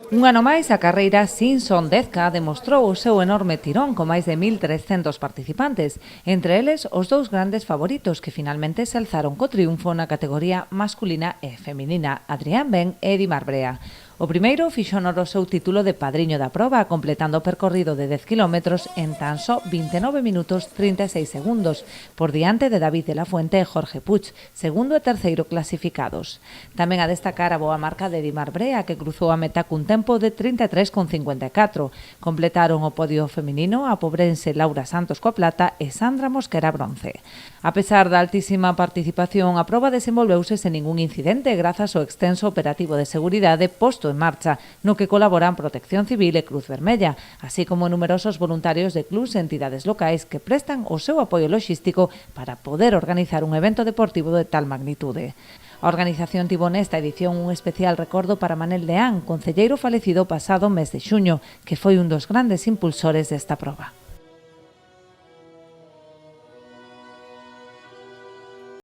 Un ano máis, a carreira Simpson 10K demostrou o seu enorme tirón con máis de 1.300 participantes, entre eles os dous grandes favoritos que finalmente se alzaron co triunfo na categoría masculina e feminina, Adrián Ben e Dimar Brea. O primeiro fixo honor ao seu título de padriño da proba, completando o percorrido de 10 km en tan só 29 minutos 36 segundos, por diante de David de la Fuente e Jorge Puig, segundo e terceiro clasificados. Tamén a destacar a boa marca de Dimar Brea, que cruzou a meta cun tempo de 33,54. Completaron o podio feminino a pobrense Laura Santos coa plata e Sandra Mosquera bronce. A pesar da altísima participación, a proba desenvolveuse sen ningún incidente grazas ao extenso operativo de seguridade posto en marcha, no que colaboran Protección Civil e Cruz Vermella, así como numerosos voluntarios de clubs e entidades locais que prestan o seu apoio logístico para poder organizar un evento deportivo de tal magnitude. A organización tivo nesta edición un especial recordo para Manel Deán, concelleiro falecido pasado mes de xuño, que foi un dos grandes impulsores desta proba.